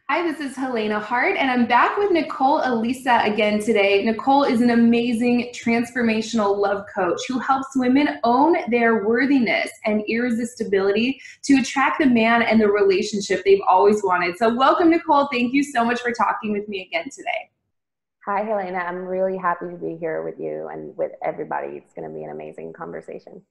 Hi, this is Helena Hart, and I'm back with Nicole Elisa again today. Nicole is an amazing transformational love coach who helps women own their worthiness and irresistibility to attract the man and the relationship they've always wanted. So, welcome, Nicole. Thank you so much for talking with me again today. Hi, Helena. I'm really happy to be here with you and with everybody. It's going to be an amazing conversation.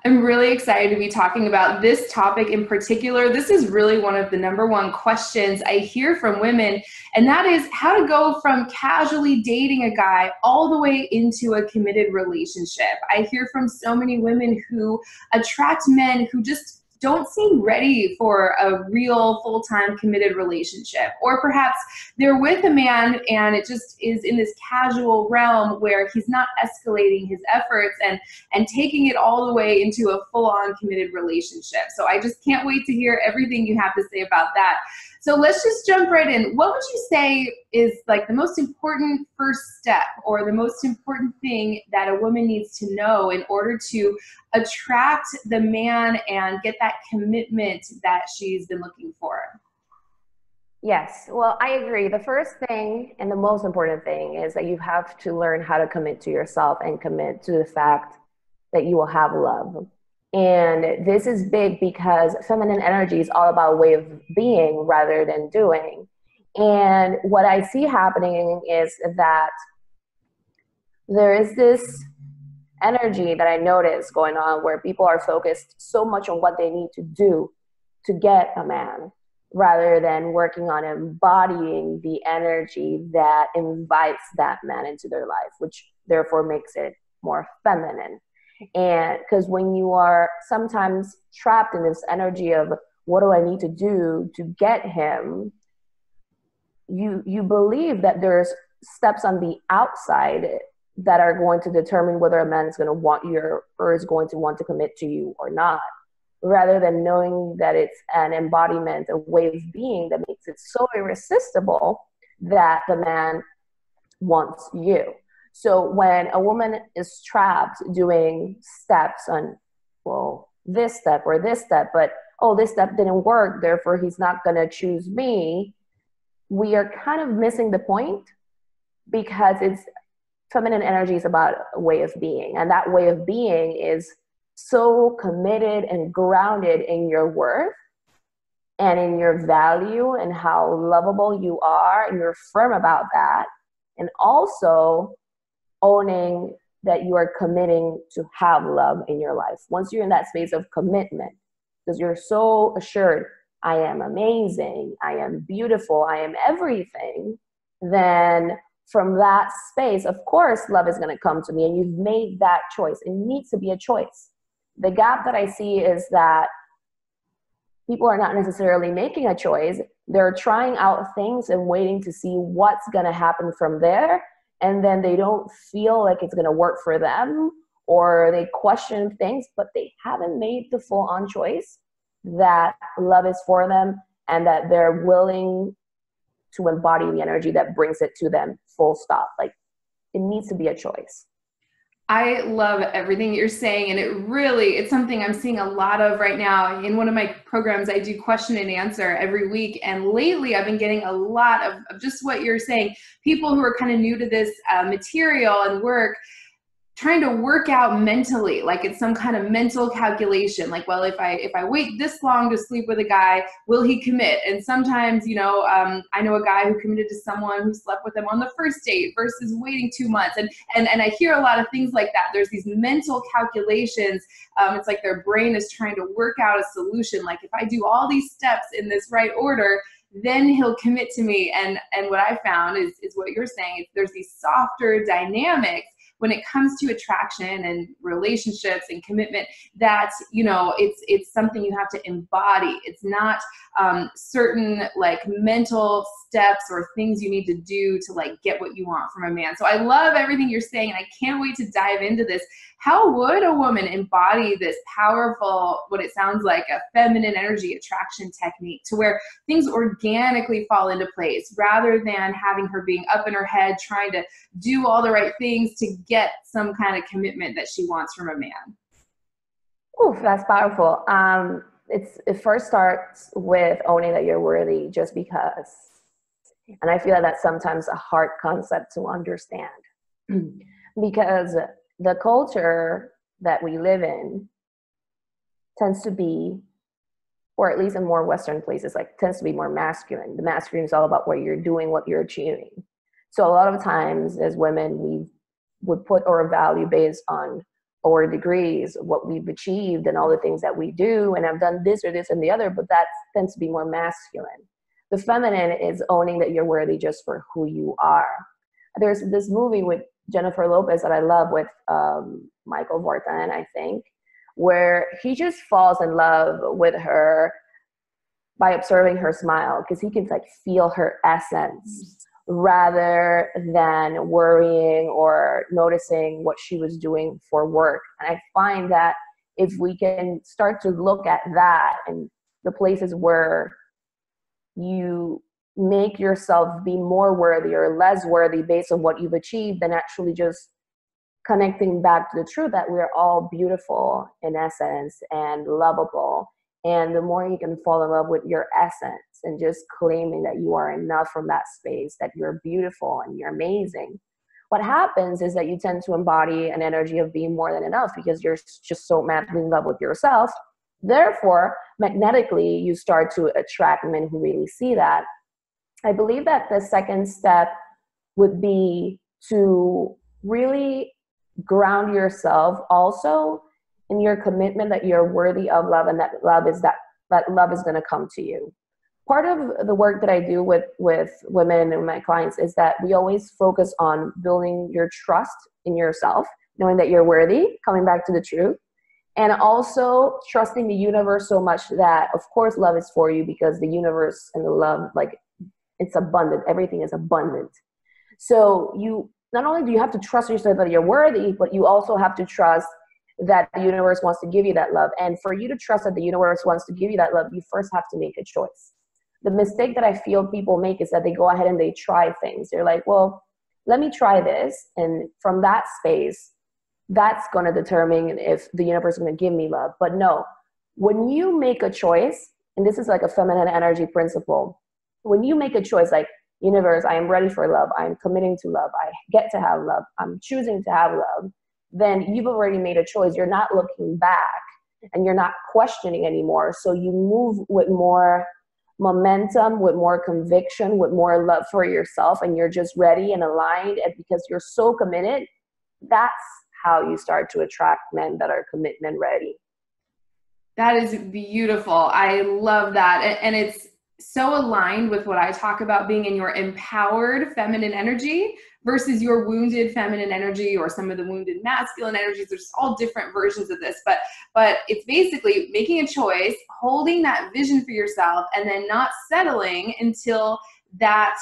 I'm really excited to be talking about this topic in particular. This is really one of the number one questions I hear from women, and that is how to go from casually dating a guy all the way into a committed relationship. I hear from so many women who attract men who just don't seem ready for a real full-time committed relationship. Or perhaps they're with a man and it just is in this casual realm where he's not escalating his efforts and taking it all the way into a full-on committed relationship. So I just can't wait to hear everything you have to say about that. So let's just jump right in. What would you say is like the most important first step or the most important thing that a woman needs to know in order to attract the man and get that commitment that she's been looking for? Yes, well, I agree. The first thing and the most important thing is that you have to learn how to commit to yourself and commit to the fact that you will have love. And this is big because feminine energy is all about way of being rather than doing. And what I see happening is that there is this energy that I notice going on where people are focused so much on what they need to do to get a man rather than working on embodying the energy that invites that man into their life, which therefore makes it more feminine. And because when you are sometimes trapped in this energy of what do I need to do to get him, you believe that there's steps on the outside that are going to determine whether a man is going to want you or is going to want to commit to you or not, rather than knowing that it's an embodiment, a way of being that makes it so irresistible that the man wants you. So when a woman is trapped doing steps on, well, this step or this step, but oh, this step didn't work, therefore he's not going to choose me, we are kind of missing the point because it's feminine energy is about a way of being. And that way of being is so committed and grounded in your worth and in your value and how lovable you are. And you're firm about that. And also owning that you are committing to have love in your life. Once you're in that space of commitment, because you're so assured, I am amazing, I am beautiful, I am everything, then from that space, of course, love is going to come to me, and you've made that choice. It needs to be a choice. The gap that I see is that people are not necessarily making a choice. They're trying out things and waiting to see what's going to happen from there, and then they don't feel like it's going to work for them, or they question things, but they haven't made the full-on choice that love is for them and that they're willing to embody the energy that brings it to them, full stop. Like, it needs to be a choice. I love everything you're saying, and it's something I'm seeing a lot of right now. In one of my programs, I do question and answer every week, and lately I've been getting a lot of just what you're saying. People who are kind of new to this material and work, trying to work out mentally, like it's some kind of mental calculation. Like, well, if I wait this long to sleep with a guy, will he commit? And sometimes, I know a guy who committed to someone who slept with them on the first date versus waiting 2 months. And I hear a lot of things like that. There's these mental calculations. It's like their brain is trying to work out a solution. Like, if I do all these steps in this right order, then he'll commit to me. And what I found is what you're saying. There's these softer dynamics when it comes to attraction and relationships and commitment, that, it's something you have to embody. It's not certain like mental steps or things you need to do to like get what you want from a man. So I love everything you're saying, and I can't wait to dive into this. How would a woman embody this powerful, what it sounds like a feminine energy attraction technique, to where things organically fall into place rather than having her being up in her head trying to do all the right things to get some kind of commitment that she wants from a man? Oof, that's powerful. it first starts with owning that you're worthy just because. And I feel that that's sometimes a hard concept to understand because the culture that we live in tends to be, or at least in more Western places, like tends to be more masculine. The masculine is all about what you're doing, what you're achieving. So a lot of times as women, we would put our value based on our degrees, what we've achieved and all the things that we do. And I've done this or this and the other, but that tends to be more masculine. The feminine is owning that you're worthy just for who you are. There's this movie with Jennifer Lopez that I love with Michael Vartan, I think, where he just falls in love with her by observing her smile because he can like feel her essence rather than worrying or noticing what she was doing for work. And I find that if we can start to look at that and the places where you make yourself be more worthy or less worthy based on what you've achieved, then actually just connecting back to the truth that we're all beautiful in essence and lovable. And the more you can fall in love with your essence and just claiming that you are enough from that space, that you're beautiful and you're amazing, what happens is that you tend to embody an energy of being more than enough because you're just so madly in love with yourself. Therefore, magnetically, you start to attract men who really see that. I believe that the second step would be to really ground yourself also in your commitment that you're worthy of love and that love is going to come to you. Part of the work that I do with women and my clients is that we always focus on building your trust in yourself, knowing that you're worthy, coming back to the truth, and also trusting the universe so much that, of course, love is for you because the universe and the love, like, it's abundant. Everything is abundant. So you not only do you have to trust yourself that you're worthy, but you also have to trust that the universe wants to give you that love. And for you to trust that the universe wants to give you that love, you first have to make a choice. The mistake that I feel people make is that they go ahead and they try things. They're like, well, let me try this. And from that space, that's going to determine if the universe is going to give me love. But no, when you make a choice, and this is like a feminine energy principle, when you make a choice, like, universe, I am ready for love, I'm committing to love, I get to have love, I'm choosing to have love, then you've already made a choice. You're not looking back and you're not questioning anymore. So you move with more momentum, with more conviction, with more love for yourself, and you're just ready and aligned. And because you're so committed, that's how you start to attract men that are commitment ready. That is beautiful. I love that. And it's so aligned with what I talk about, being in your empowered feminine energy versus your wounded feminine energy or some of the wounded masculine energies. There's all different versions of this, but it's basically making a choice, holding that vision for yourself, and then not settling until that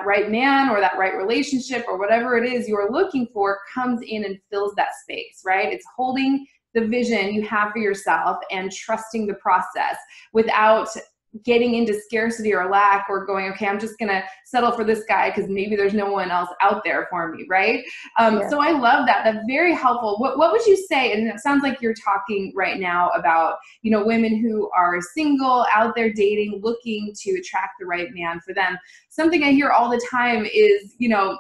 right man or that right relationship or whatever it is you're looking for comes in and fills that space, right? It's holding the vision you have for yourself and trusting the process without getting into scarcity or lack or going, okay, I'm just going to settle for this guy because maybe there's no one else out there for me, right? Yeah. So I love that. That's very helpful. What would you say, and it sounds like you're talking right now about, you know, women who are single, out there dating, looking to attract the right man for them. Something I hear all the time is, you know,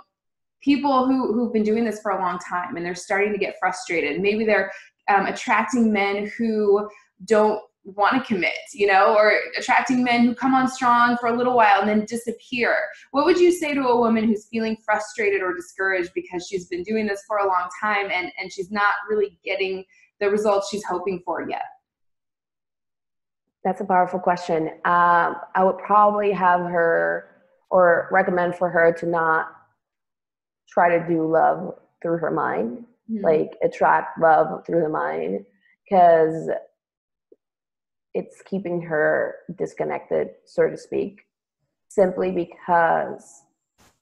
people who've been doing this for a long time and they're starting to get frustrated. Maybe they're attracting men who don't want to commit, you know, or attracting men who come on strong for a little while and then disappear. What would you say to a woman who's feeling frustrated or discouraged because she's been doing this for a long time and she's not really getting the results she's hoping for yet? That's a powerful question. I would probably have her or recommend for her to not try to do love through her mind, like attract love through the mind, because it's keeping her disconnected, so to speak, simply because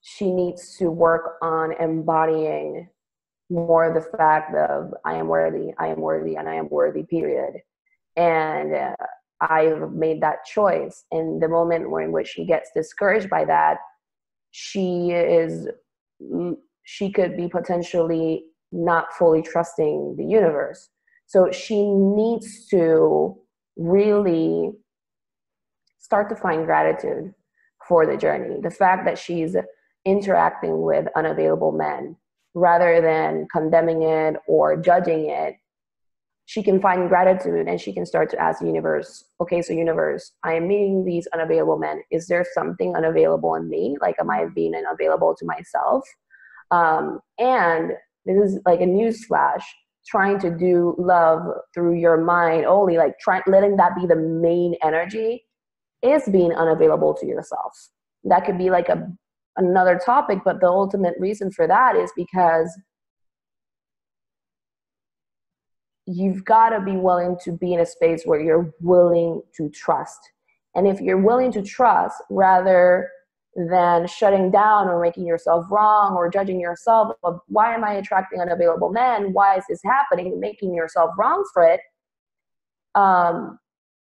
she needs to work on embodying more the fact of I am worthy, and I am worthy, period. And I've made that choice. In the moment in which she gets discouraged by that, she could be potentially not fully trusting the universe. So she needs to really start to find gratitude for the journey. The fact that she's interacting with unavailable men rather than condemning it or judging it, she can find gratitude and she can start to ask the universe, okay, so universe, I am meeting these unavailable men. Is there something unavailable in me? Like, am I being unavailable to myself? And this is like a news flash, trying to do love through your mind only, like letting that be the main energy, is being unavailable to yourself. That could be like another topic, but the ultimate reason for that is because you've got to be willing to be in a space where you're willing to trust. And if you're willing to trust rather than shutting down or making yourself wrong or judging yourself of why am I attracting unavailable men? Why is this happening? Making yourself wrong for it.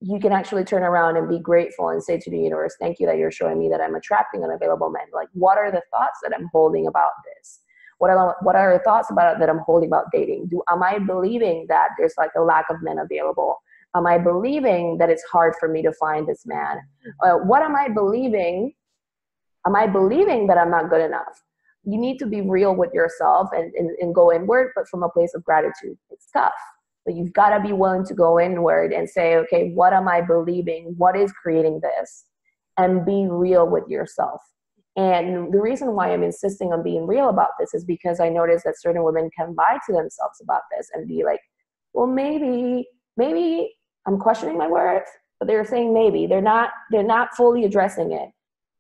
You can actually turn around and be grateful and say to the universe, thank you that you're showing me that I'm attracting unavailable men. Like, what are the thoughts that I'm holding about this? What are the thoughts about it that I'm holding about dating? Am I believing that there's like a lack of men available? Am I believing that it's hard for me to find this man? What am I believing? Am I believing that I'm not good enough? You need to be real with yourself and go inward, but from a place of gratitude. It's tough, but you've got to be willing to go inward and say, okay, what am I believing? What is creating this? And be real with yourself. And the reason why I'm insisting on being real about this is because I notice that certain women can lie to themselves about this and be like, well, maybe I'm questioning my worth, but they're saying maybe. They're not fully addressing it.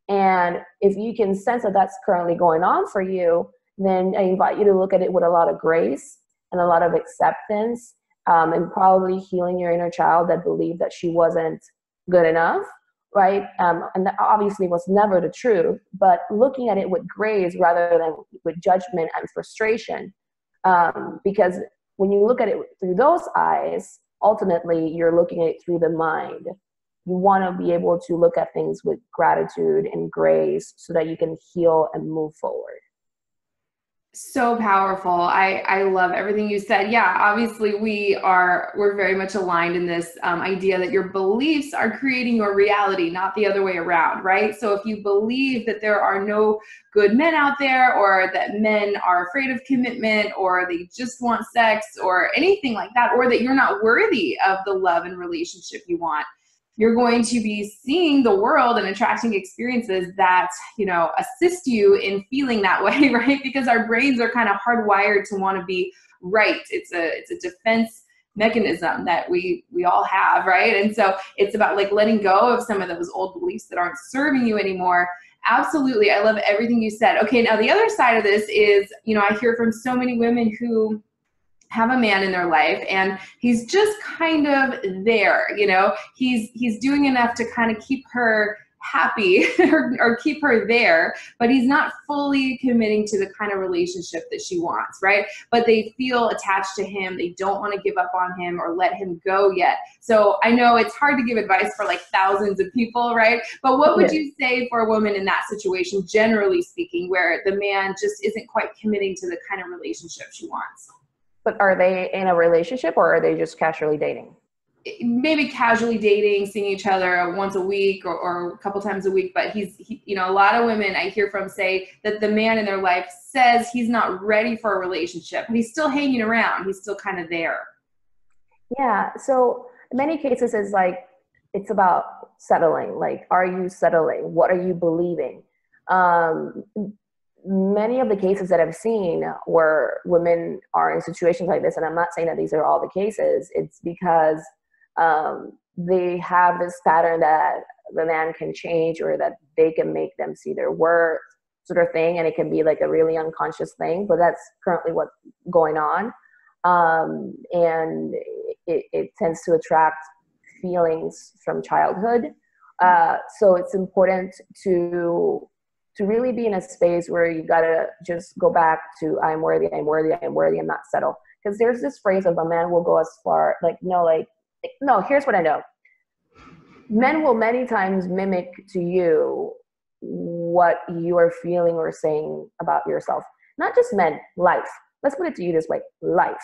And if you can sense that that's currently going on for you, then I invite you to look at it with a lot of grace and a lot of acceptance, and probably healing your inner child that believed that she wasn't good enough, right? And that obviously was never the truth, but looking at it with grace rather than with judgment and frustration. Because when you look at it through those eyes, ultimately you're looking at it through the mind. You want to be able to look at things with gratitude and grace so that you can heal and move forward. So powerful. I love everything you said. Yeah, obviously we're very much aligned in this idea that your beliefs are creating your reality, not the other way around, right? So if you believe that there are no good men out there, or that men are afraid of commitment, or they just want sex, or anything like that, or that you're not worthy of the love and relationship you want, you're going to be seeing the world and attracting experiences that, assist you in feeling that way, right? Because our brains are kind of hardwired to want to be right. It's a defense mechanism that we all have, right? And so it's about like letting go of some of those old beliefs that aren't serving you anymore. Absolutely. I love everything you said. Okay, now the other side of this is, I hear from so many women who have a man in their life and he's just kind of there, he's doing enough to kind of keep her happy or keep her there, but he's not fully committing to the kind of relationship that she wants, right? But they feel attached to him. They don't want to give up on him or let him go yet. So I know it's hard to give advice for like thousands of people, right? But what would you say for a woman in that situation, generally speaking, where the man just isn't quite committing to the kind of relationship she wants? But are they in a relationship or are they just casually dating? Maybe casually dating, seeing each other once a week or a couple times a week. But a lot of women I hear from say that the man in their life says he's not ready for a relationship, but he's still hanging around. He's still kind of there. Yeah. So in many cases it's like, it's about settling. Like, are you settling? What are you believing? Many of the cases that I've seen where women are in situations like this, and I'm not saying that these are all the cases, it's because they have this pattern that the man can change or that they can make them see their worth, sort of thing. And it can be like a really unconscious thing, but that's currently what's going on. And it tends to attract feelings from childhood. So it's important to really be in a space where you gotta just go back to I'm worthy, and not settle. Because there's this phrase of a man will go as far, no, here's what I know. Men will many times mimic to you what you are feeling or saying about yourself. Not just men, life. Let's put it to you this way, life.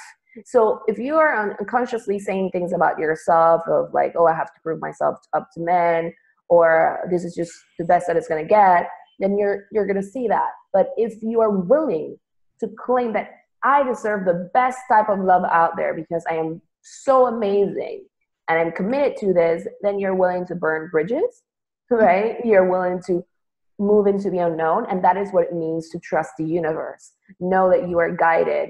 So if you are unconsciously saying things about yourself of like, oh, I have to prove myself up to men, or this is just the best that it's going to get, then you're going to see that. But if you are willing to claim that I deserve the best type of love out there because I am so amazing and I'm committed to this, then you're willing to burn bridges, right? You're willing to move into the unknown. And that is what it means to trust the universe. Know that you are guided.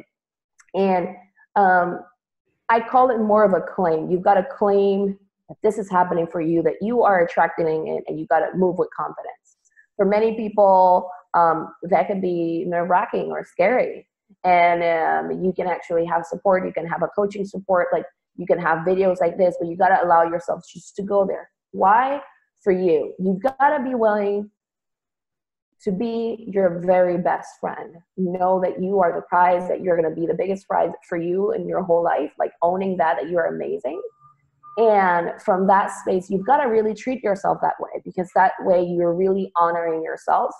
And I call it more of a claim. You've got to claim that this is happening for you, that you are attracting it, and you got to move with confidence. For many people, that can be nerve-wracking or scary. And you can actually have support. You can have a coaching support. Like, you can have videos like this, but you got to allow yourself just to go there. Why? For you. You've got to be willing to be your very best friend. Know that you are the prize, that you're going to be the biggest prize for you in your whole life, like owning that you're amazing. And from that space, you've got to really treat yourself that way, because that way you're really honoring yourself.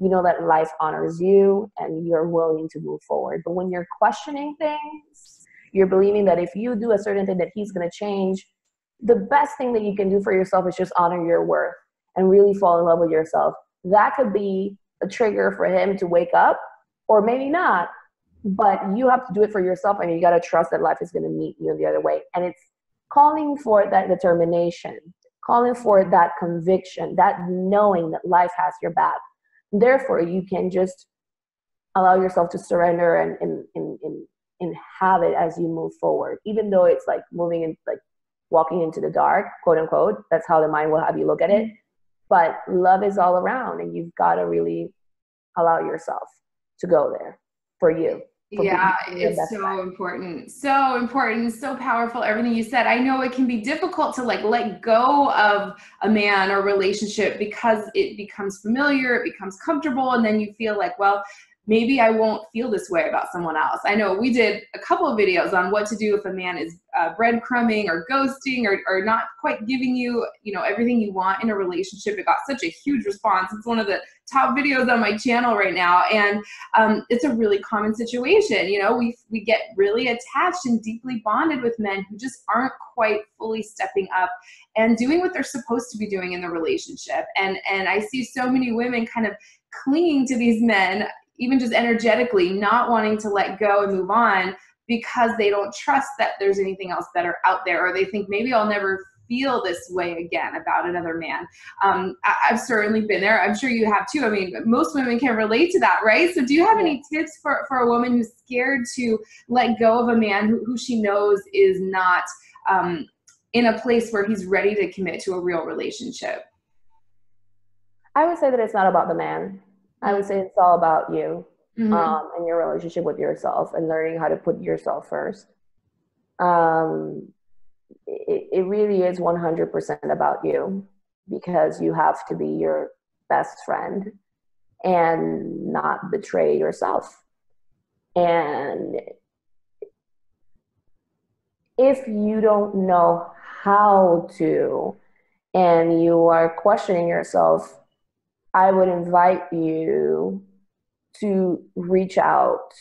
You know that life honors you and you're willing to move forward. But when you're questioning things, you're believing that if you do a certain thing that he's going to change, the best thing that you can do for yourself is just honor your worth and really fall in love with yourself. That could be a trigger for him to wake up, or maybe not, but you have to do it for yourself, and you got to trust that life is going to meet you the other way. And it's calling for that determination, calling for that conviction, that knowing that life has your back. Therefore, you can just allow yourself to surrender and have it as you move forward, even though it's like moving in, like walking into the dark, quote unquote. That's how the mind will have you look at it. But love is all around, and you've got to really allow yourself to go there for you. Yeah, it's so important. So important, so powerful, everything you said. I know it can be difficult to like let go of a man or relationship because it becomes familiar, it becomes comfortable, and then you feel like, well, maybe I won't feel this way about someone else. I know we did a couple of videos on what to do if a man is breadcrumbing or ghosting or not quite giving you, you know, everything you want in a relationship. It got such a huge response. It's one of the top videos on my channel right now. And it's a really common situation. You know, we get really attached and deeply bonded with men who just aren't quite fully stepping up and doing what they're supposed to be doing in the relationship. And I see so many women kind of clinging to these men, even just energetically, not wanting to let go and move on because they don't trust that there's anything else better out there, or they think maybe I'll never feel this way again about another man. I've certainly been there. I'm sure you have too. I mean, most women can relate to that, right? So do you have any tips for a woman who's scared to let go of a man who she knows is not in a place where he's ready to commit to a real relationship? I would say that it's not about the man. I would say it's all about you, and your relationship with yourself, and learning how to put yourself first. It really is 100% about you, because you have to be your best friend and not betray yourself. And if you don't know how to, and you are questioning yourself, I would invite you to reach out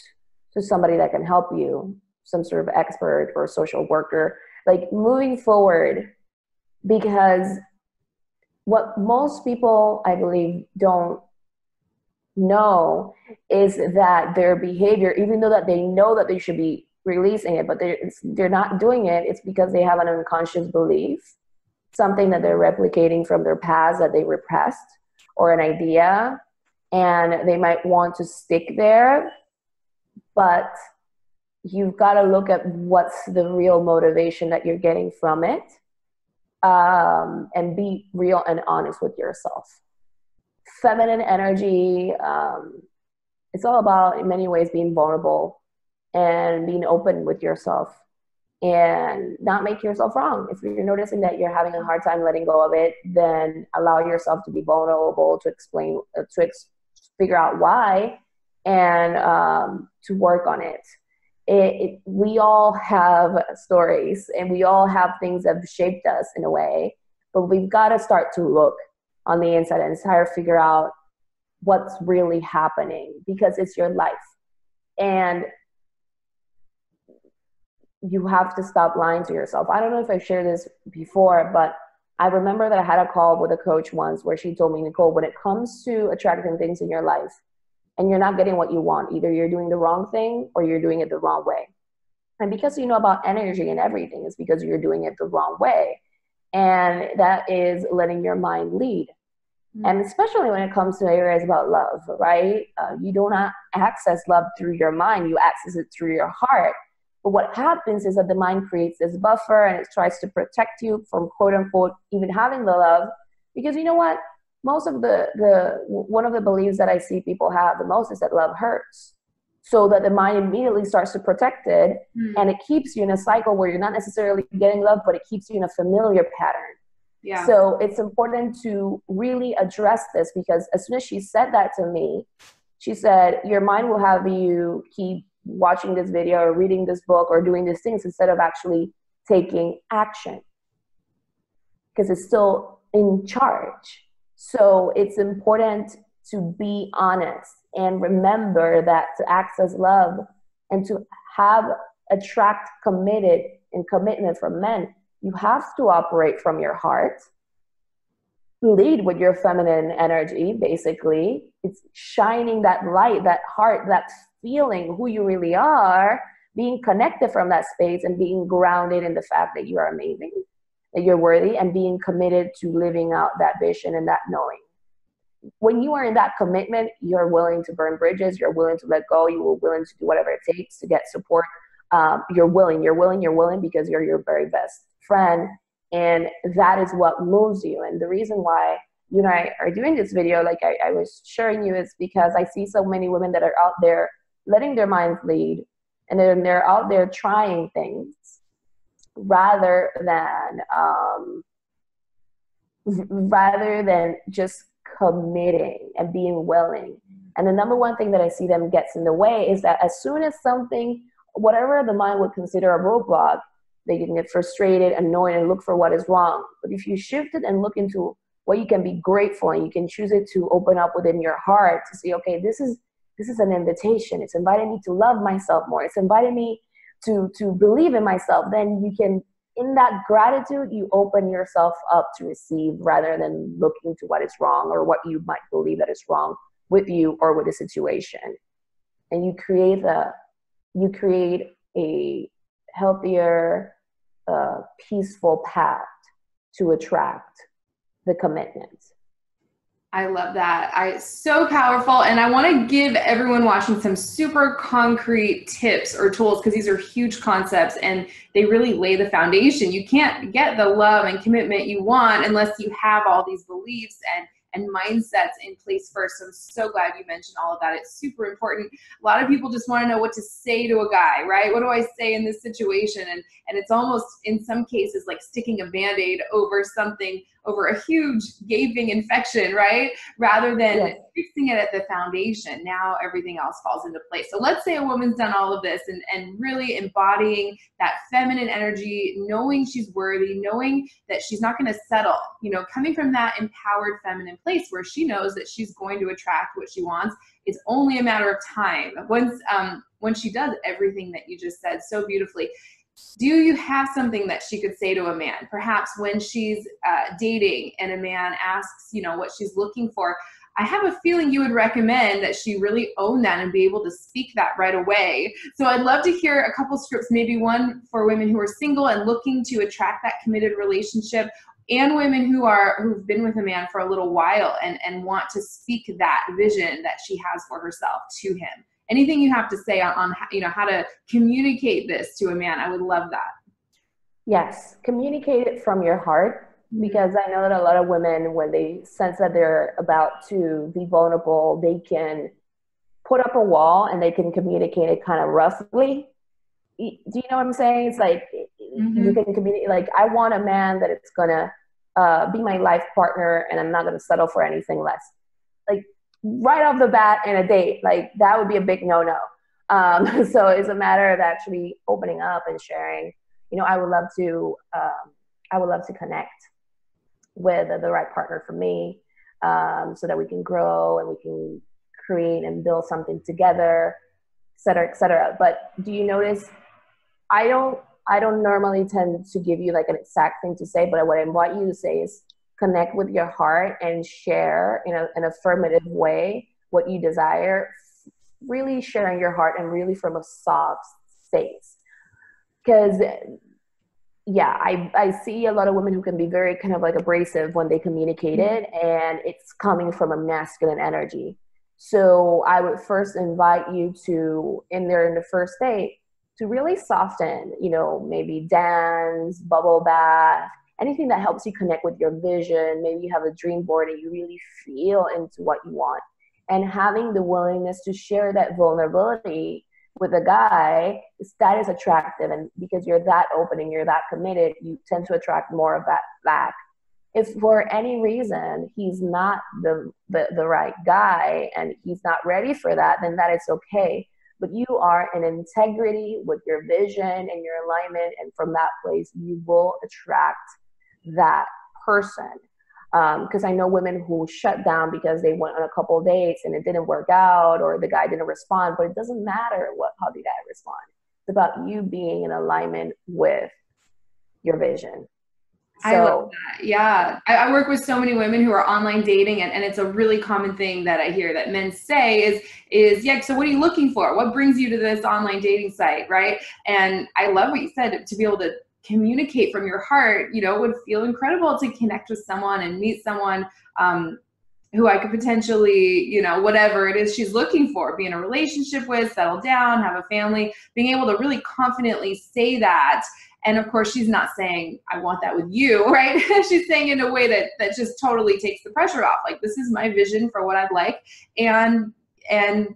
to somebody that can help you, some sort of expert or social worker, like moving forward. Because what most people, I believe, don't know is that their behavior, even though that they know that they should be releasing it, but they're not doing it, it's because they have an unconscious belief, something that they're replicating from their past that they repressed, or an idea, and they might want to stick there. But you've got to look at what's the real motivation that you're getting from it, and be real and honest with yourself. Feminine energy, it's all about, in many ways, being vulnerable and being open with yourself, and not make yourself wrong. If you're noticing that you're having a hard time letting go of it, then allow yourself to be vulnerable, to explain, figure out why, and to work on it. We all have stories, and we all have things that have shaped us in a way, but we've got to start to look on the inside and try to figure out what's really happening, because it's your life. And you have to stop lying to yourself. I don't know if I've shared this before, but I remember that I had a call with a coach once where she told me, Nicole, when it comes to attracting things in your life and you're not getting what you want, either you're doing the wrong thing or you're doing it the wrong way. And because you know about energy and everything, it's because you're doing it the wrong way. And that is letting your mind lead. Mm-hmm. And especially when it comes to areas about love, right? You do not access love through your mind, you access it through your heart. But what happens is that the mind creates this buffer and it tries to protect you from, quote unquote, even having the love. Because you know what? Most of one of the beliefs that I see people have the most is that love hurts. So that the mind immediately starts to protect it, and it keeps you in a cycle where you're not necessarily getting love, but it keeps you in a familiar pattern. Yeah. So it's important to really address this, because as soon as she said that to me, she said, your mind will have you keep watching this video or reading this book or doing these things instead of actually taking action, because it's still in charge. So it's important to be honest and remember that to access love and to attract commitment from men, you have to operate from your heart, lead with your feminine energy. Basically, it's shining that light, that heart, that feeling who you really are, being connected from that space and being grounded in the fact that you are amazing, that you're worthy, and being committed to living out that vision and that knowing. When you are in that commitment, you're willing to burn bridges, you're willing to let go, you're willing to do whatever it takes to get support. You're willing because you're your very best friend. And that is what moves you. And the reason why you and I are doing this video, like I was sharing you, is because I see so many women that are out there letting their minds lead, and then they're out there trying things rather than just committing and being willing. And the number one thing that I see them gets in the way is that as soon as something, whatever the mind would consider a roadblock, they can get frustrated, annoyed, and look for what is wrong. But if you shift it and look into what you can be grateful, and you can choose it to open up within your heart to say, okay, this is an invitation. It's inviting me to love myself more. It's inviting me to believe in myself. Then you can, in that gratitude, you open yourself up to receive rather than looking to what is wrong or what you might believe that is wrong with you or with the situation. And you create a healthier, peaceful path to attract the commitment. I love that. So powerful. And I want to give everyone watching some super concrete tips or tools, because these are huge concepts and they really lay the foundation. You can't get the love and commitment you want unless you have all these beliefs and mindsets in place first. So I'm so glad you mentioned all of that. It's super important. A lot of people just want to know what to say to a guy, right? What do I say in this situation? And it's almost, in some cases, like sticking a Band-Aid over something, over a huge gaping infection, right? Rather than fixing it at the foundation. Now everything else falls into place. So let's say a woman's done all of this and really embodying that feminine energy, knowing she's worthy, knowing that she's not going to settle, coming from that empowered feminine place where she knows that she's going to attract what she wants. It's only a matter of time. When she does everything that you just said so beautifully, do you have something that she could say to a man? Perhaps when she's dating and a man asks, what she's looking for, I have a feeling you would recommend that she really own that and be able to speak that right away. So I'd love to hear a couple scripts, maybe one for women who are single and looking to attract that committed relationship, and women who've been with a man for a little while and want to speak that vision that she has for herself to him. Anything you have to say on how to communicate this to a man, I would love that. Yes, communicate it from your heart, because I know that a lot of women, when they sense that they're about to be vulnerable, they can put up a wall and they can communicate it kind of roughly. Do you know what I'm saying? It's like you can communicate, like, I want a man that it's gonna be my life partner and I'm not gonna settle for anything less. Like, right off the bat in a date, like, that would be a big no-no. So it's a matter of actually opening up and sharing. I would love to connect with the right partner for me, so that we can grow and we can create and build something together, et cetera, et cetera. But do you notice, I don't I don't normally tend to give you like an exact thing to say, but what I want you to say is connect with your heart and share in an affirmative way what you desire, really sharing your heart and really from a soft space. Because yeah, I see a lot of women who can be very kind of like abrasive when they communicate it, and it's coming from a masculine energy. So I would first invite you to, in the first date, to really soften, you know, maybe dance, bubble bath, anything that helps you connect with your vision. Maybe you have a dream board and you really feel into what you want. And having the willingness to share that vulnerability with a guy, that is attractive. And because you're that open and you're that committed, you tend to attract more of that back. If for any reason he's not the right guy and he's not ready for that, then that is okay. But you are in integrity with your vision and your alignment, and from that place you will attract that person. Because I know women who shut down because they went on a couple of dates and it didn't work out, or the guy didn't respond. But it doesn't matter how the guy respond. It's about you being in alignment with your vision. So, I love that. Yeah. I work with so many women who are online dating, and it's a really common thing that I hear that men say is, yeah, so what are you looking for? What brings you to this online dating site, right? And I love what you said, to be able to communicate from your heart. You know, it would feel incredible to connect with someone and meet someone who I could potentially, you know, whatever it is she's looking for, be in a relationship with, settle down, have a family, being able to really confidently say that. And of course, she's not saying, I want that with you, right? She's saying in a way that just totally takes the pressure off. Like, this is my vision for what I'd like. And,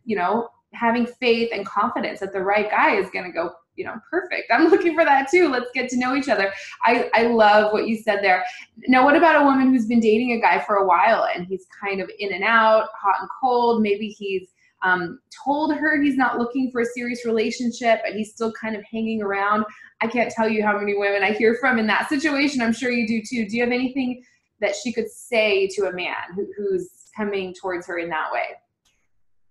you know, having faith and confidence that the right guy is going to go, you know, perfect. I'm looking for that too. Let's get to know each other. I love what you said there. Now, what about a woman who's been dating a guy for a while and he's kind of in and out, hot and cold? Maybe he's told her he's not looking for a serious relationship, but he's still kind of hanging around. I can't tell you how many women I hear from in that situation. I'm sure you do too. Do you have anything that she could say to a man who's coming towards her in that way?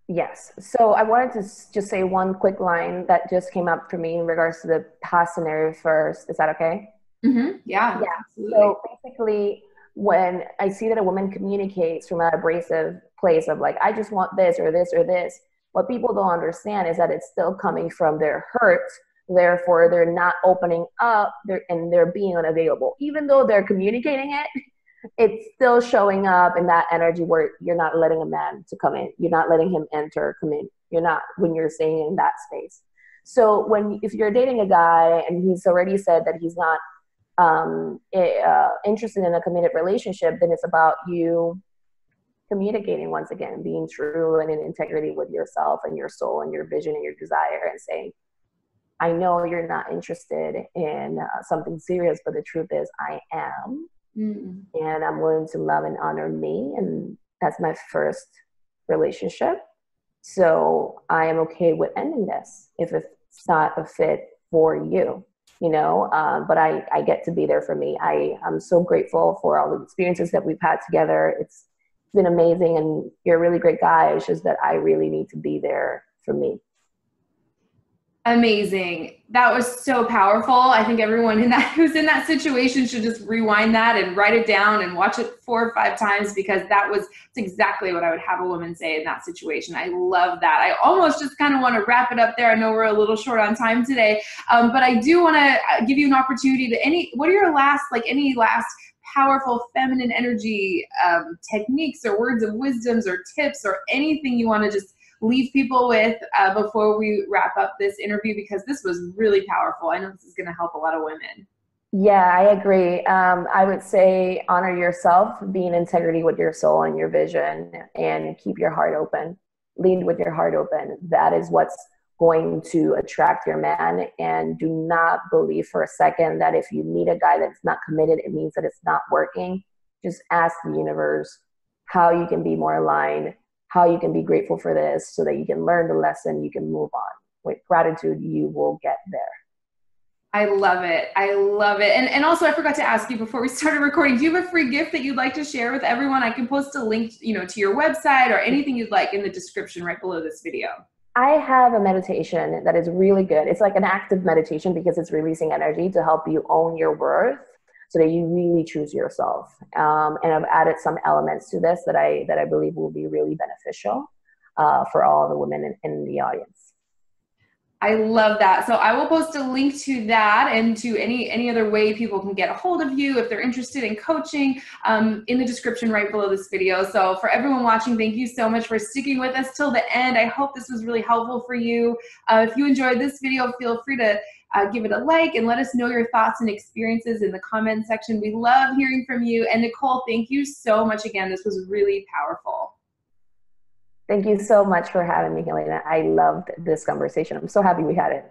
Yes. So I wanted to just say one quick line that just came up for me in regards to the past scenario first. Is that okay? Mm-hmm. Yeah. Yeah. Absolutely. So basically, when I see that a woman communicates from that abrasive place of like, I just want this or this or this, what people don't understand is that it's still coming from their hurt. Therefore, they're not opening up, and they're being unavailable. Even though they're communicating it, it's still showing up in that energy where you're not letting a man to come in. You're not letting him enter, come in. You're not, when you're staying in that space. So if you're dating a guy and he's already said that he's not interested in a committed relationship, then it's about you communicating once again, being true and in integrity with yourself and your soul and your vision and your desire, and saying, I know you're not interested in something serious, but the truth is I am. Mm-hmm. And I'm willing to love and honor me. And that's my first relationship. So I am okay with ending this if it's not a fit for you, you know, but I get to be there for me. I'm so grateful for all the experiences that we've had together. It's been amazing, and you're a really great guy. It's just that I really need to be there for me. Amazing. That was so powerful. I think everyone who's in that situation should just rewind that and write it down and watch it 4 or 5 times, because that's exactly what I would have a woman say in that situation. I love that. I almost just kind of want to wrap it up there. I know we're a little short on time today, but I do want to give you an opportunity to what are your any last powerful feminine energy techniques or words of wisdoms or tips or anything you want to just leave people with before we wrap up this interview, because this was really powerful. I know this is going to help a lot of women. Yeah, I agree. I would say honor yourself, be in integrity with your soul and your vision, and keep your heart open. Lead with your heart open. That is what's going to attract your man. And do not believe for a second that if you meet a guy that's not committed, it means that it's not working. Just ask the universe how you can be more aligned, how you can be grateful for this so that you can learn the lesson, you can move on. With gratitude, you will get there. I love it. I love it. And also, I forgot to ask you before we started recording, do you have a free gift that you'd like to share with everyone? I can post a link, to your website or anything you'd like in the description right below this video. I have a meditation that is really good. It's like an active meditation because it's releasing energy to help you own your worth so that you really choose yourself. And I've added some elements to this that I believe will be really beneficial for all the women in the audience. I love that. So I will post a link to that and to any other way people can get a hold of you if they're interested in coaching in the description right below this video. So for everyone watching, thank you so much for sticking with us till the end. I hope this was really helpful for you. If you enjoyed this video, feel free to give it a like and let us know your thoughts and experiences in the comment section. We love hearing from you. And Nicole, thank you so much again. This was really powerful. Thank you so much for having me, Helena. I loved this conversation. I'm so happy we had it.